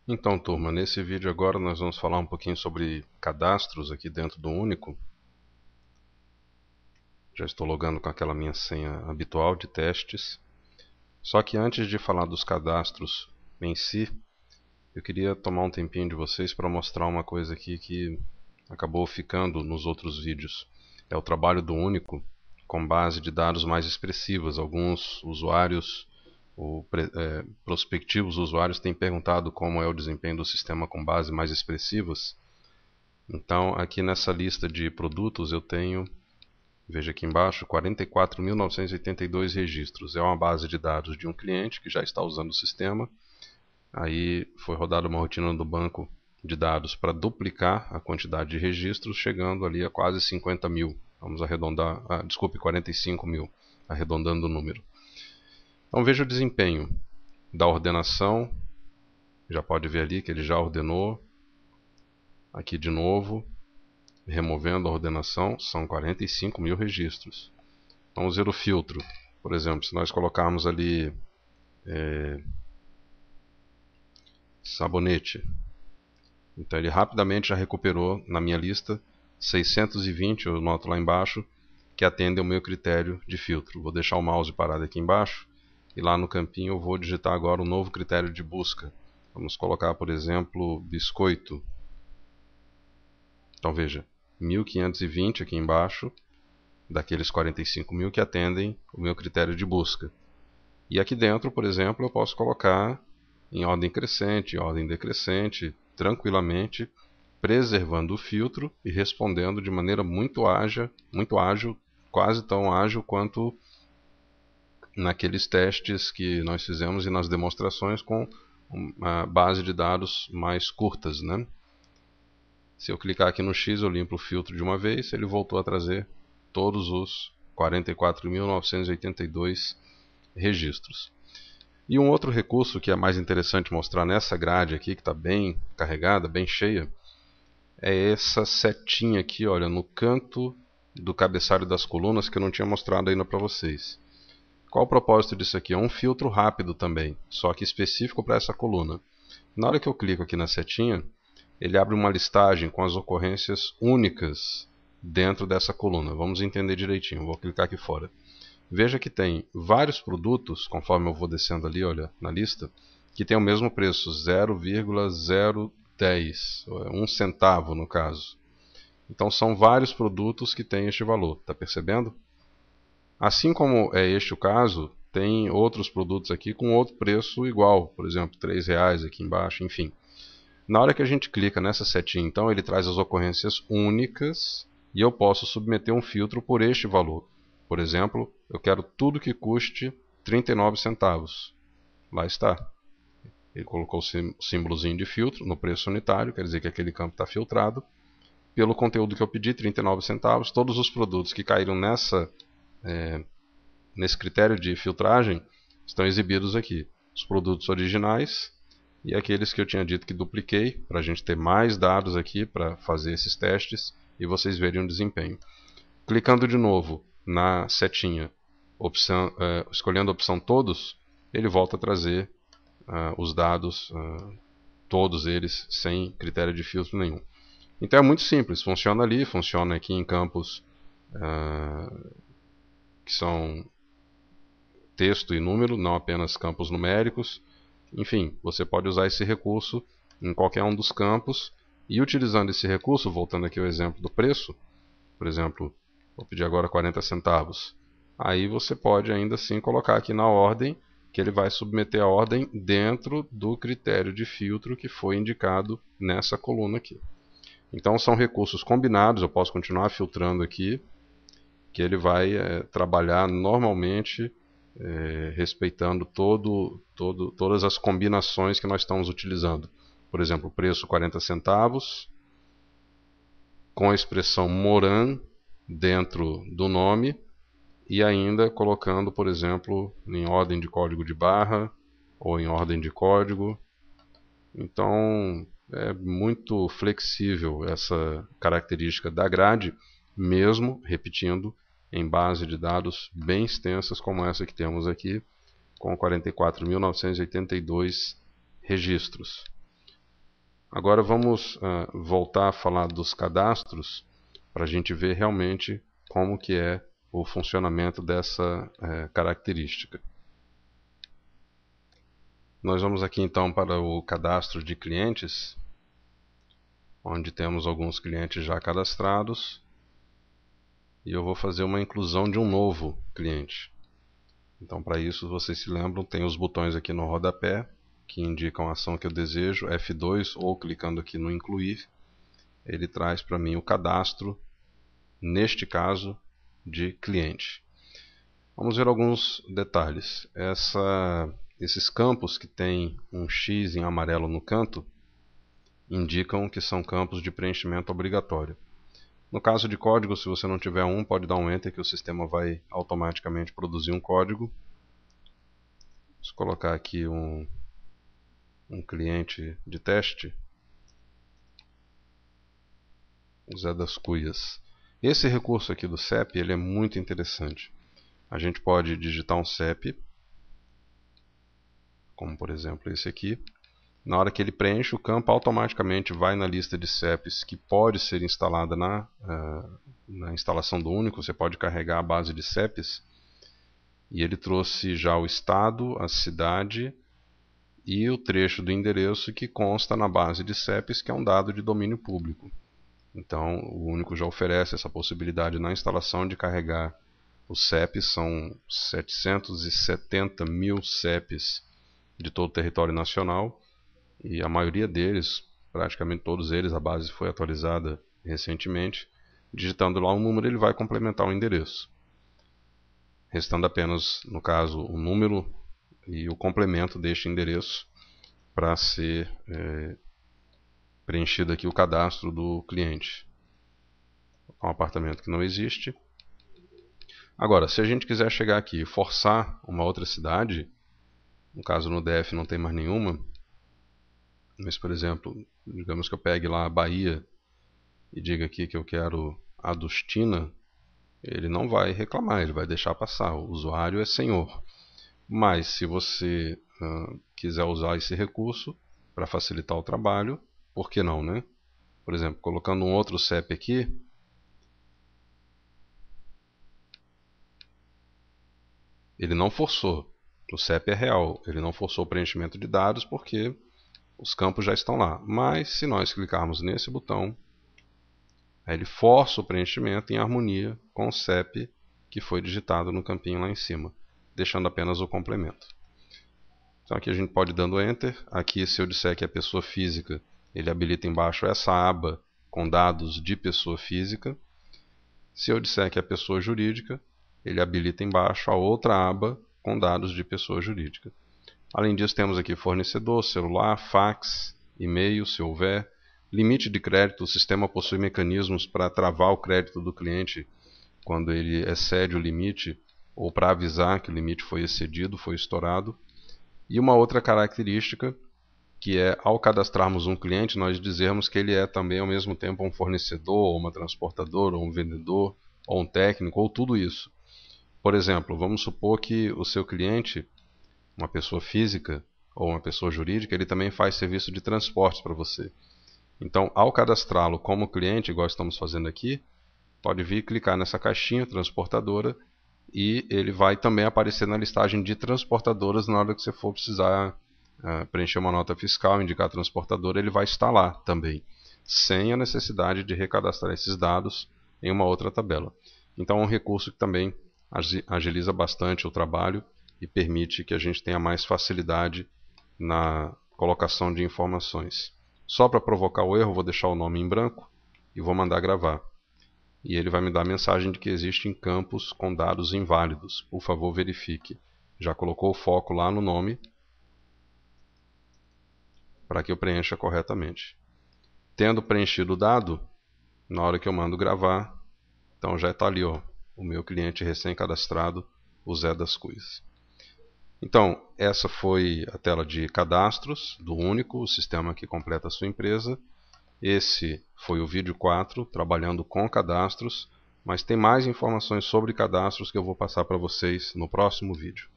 Então, turma, nesse vídeo agora nós vamos falar um pouquinho sobre cadastros aqui dentro do Único. Já estou logando com aquela minha senha habitual de testes. Só que antes de falar dos cadastros em si, eu queria tomar um tempinho de vocês para mostrar uma coisa aqui que acabou ficando nos outros vídeos. É o trabalho do Único com base de dados mais expressivas. Alguns usuários prospectivos usuários têm perguntado como é o desempenho do sistema com bases mais expressivas. Então, aqui nessa lista de produtos eu tenho, veja aqui embaixo, 44.982 registros. É uma base de dados de um cliente que já está usando o sistema. Aí foi rodada uma rotina do banco de dados para duplicar a quantidade de registros, chegando ali a quase 50 mil. Vamos arredondar, desculpe, 45 mil, arredondando o número. Então veja o desempenho da ordenação. Já pode ver ali que ele já ordenou. Aqui de novo, removendo a ordenação, são 45 mil registros. Vamos ver o filtro. Por exemplo, se nós colocarmos ali sabonete, então ele rapidamente já recuperou na minha lista 620, eu noto lá embaixo, que atendem ao meu critério de filtro. Vou deixar o mouse parado aqui embaixo e lá no campinho eu vou digitar agora um novo critério de busca. Vamos colocar, por exemplo, biscoito. Então veja, 1520 aqui embaixo, daqueles 45 mil que atendem o meu critério de busca. E aqui dentro, por exemplo, eu posso colocar em ordem crescente, em ordem decrescente, tranquilamente, preservando o filtro e respondendo de maneira muito ágil, quase tão ágil quanto naqueles testes que nós fizemos e nas demonstrações com uma base de dados mais curtas, né? Se eu clicar aqui no X, eu limpo o filtro de uma vez, ele voltou a trazer todos os 44.982 registros. E um outro recurso que é mais interessante mostrar nessa grade aqui, que está bem carregada, bem cheia, é essa setinha aqui, olha, no canto do cabeçalho das colunas que eu não tinha mostrado ainda para vocês. Qual o propósito disso aqui? É um filtro rápido também, só que específico para essa coluna. Na hora que eu clico aqui na setinha, ele abre uma listagem com as ocorrências únicas dentro dessa coluna. Vamos entender direitinho, vou clicar aqui fora. Veja que tem vários produtos, conforme eu vou descendo ali, olha, na lista, que tem o mesmo preço, 0,010, 1 centavo no caso. Então são vários produtos que têm este valor, está percebendo? Assim como é este o caso, tem outros produtos aqui com outro preço igual, por exemplo, R$3 aqui embaixo, enfim. Na hora que a gente clica nessa setinha, então, ele traz as ocorrências únicas e eu posso submeter um filtro por este valor. Por exemplo, eu quero tudo que custe 39 centavos. Lá está. Ele colocou o símbolozinho de filtro no preço unitário, quer dizer que aquele campo está filtrado. Pelo conteúdo que eu pedi, 39 centavos, todos os produtos que caíram nesse critério de filtragem estão exibidos aqui. Os produtos originais e aqueles que eu tinha dito que dupliquei, para a gente ter mais dados aqui para fazer esses testes e vocês verem o desempenho. Clicando de novo na setinha, escolhendo a opção todos, ele volta a trazer os dados, todos eles, sem critério de filtro nenhum. Então é muito simples, funciona ali, funciona aqui em campos que são texto e número, não apenas campos numéricos. Enfim, você pode usar esse recurso em qualquer um dos campos e utilizando esse recurso, voltando aqui ao exemplo do preço, por exemplo, vou pedir agora 40 centavos. Aí você pode ainda assim colocar aqui na ordem, que ele vai submeter a ordem dentro do critério de filtro que foi indicado nessa coluna aqui. Então são recursos combinados, eu posso continuar filtrando aqui, que ele vai trabalhar normalmente respeitando todas as combinações que nós estamos utilizando. Por exemplo, preço 40 centavos, com a expressão Moran dentro do nome, e ainda colocando, por exemplo, em ordem de código de barra, ou em ordem de código. Então, é muito flexível essa característica da grade, mesmo, repetindo, em base de dados bem extensas como essa que temos aqui, com 44.982 registros. Agora vamos voltar a falar dos cadastros para a gente ver realmente como que é o funcionamento dessa característica. Nós vamos aqui então para o cadastro de clientes, onde temos alguns clientes já cadastrados, e eu vou fazer uma inclusão de um novo cliente. Então, para isso, vocês se lembram, tem os botões aqui no rodapé que indicam a ação que eu desejo, F2, ou clicando aqui no incluir, ele traz para mim o cadastro, neste caso, de cliente. Vamos ver alguns detalhes. Esses campos que tem um X em amarelo no canto indicam que são campos de preenchimento obrigatório. No caso de código, se você não tiver um, pode dar um Enter que o sistema vai automaticamente produzir um código. Vou colocar aqui um cliente de teste, o Zé das Cuias. Esse recurso aqui do CEP ele é muito interessante. A gente pode digitar um CEP, como por exemplo esse aqui. Na hora que ele preenche o campo, automaticamente vai na lista de CEPs que pode ser instalada na instalação do Único. Você pode carregar a base de CEPs. E ele trouxe já o estado, a cidade e o trecho do endereço que consta na base de CEPs, que é um dado de domínio público. Então, o Único já oferece essa possibilidade na instalação de carregar os CEPs. São 770 mil CEPs de todo o território nacional. E a maioria deles, praticamente todos eles, a base foi atualizada recentemente. Digitando lá um número, ele vai complementar o endereço, restando apenas, no caso, o número e o complemento deste endereço para ser preenchido aqui o cadastro do cliente. É um apartamento que não existe. Agora, se a gente quiser chegar aqui e forçar uma outra cidade, no caso no DF não tem mais nenhuma, mas, por exemplo, digamos que eu pegue lá a Bahia e diga aqui que eu quero Adustina, ele não vai reclamar, ele vai deixar passar. O usuário é senhor. Mas se você quiser usar esse recurso para facilitar o trabalho, por que não, né? Por exemplo, colocando um outro CEP aqui, ele não forçou. O CEP é real, ele não forçou o preenchimento de dados porque os campos já estão lá. Mas se nós clicarmos nesse botão, aí ele força o preenchimento em harmonia com o CEP que foi digitado no campinho lá em cima, deixando apenas o complemento. Então aqui a gente pode ir dando Enter. Aqui, se eu disser que é pessoa física, ele habilita embaixo essa aba com dados de pessoa física. Se eu disser que é pessoa jurídica, ele habilita embaixo a outra aba com dados de pessoa jurídica. Além disso, temos aqui fornecedor, celular, fax, e-mail, se houver. Limite de crédito, o sistema possui mecanismos para travar o crédito do cliente quando ele excede o limite, ou para avisar que o limite foi excedido, foi estourado. E uma outra característica, que é ao cadastrarmos um cliente, nós dizermos que ele é também ao mesmo tempo um fornecedor, ou uma transportadora, ou um vendedor, ou um técnico, ou tudo isso. Por exemplo, vamos supor que o seu cliente, uma pessoa física ou uma pessoa jurídica, ele também faz serviço de transportes para você. Então, ao cadastrá-lo como cliente, igual estamos fazendo aqui, pode vir clicar nessa caixinha transportadora e ele vai também aparecer na listagem de transportadoras na hora que você for precisar preencher uma nota fiscal, indicar a transportadora, ele vai estar lá também, sem a necessidade de recadastrar esses dados em uma outra tabela. Então é um recurso que também agiliza bastante o trabalho e permite que a gente tenha mais facilidade na colocação de informações. Só para provocar o erro, vou deixar o nome em branco e vou mandar gravar. E ele vai me dar a mensagem de que existem campos com dados inválidos. Por favor, verifique. Já colocou o foco lá no nome para que eu preencha corretamente. Tendo preenchido o dado, na hora que eu mando gravar, então já está ali, ó, o meu cliente recém-cadastrado, o Zé das Cuias. Então, essa foi a tela de cadastros do Único, o sistema que completa a sua empresa. Esse foi o vídeo 4, trabalhando com cadastros, mas tem mais informações sobre cadastros que eu vou passar para vocês no próximo vídeo.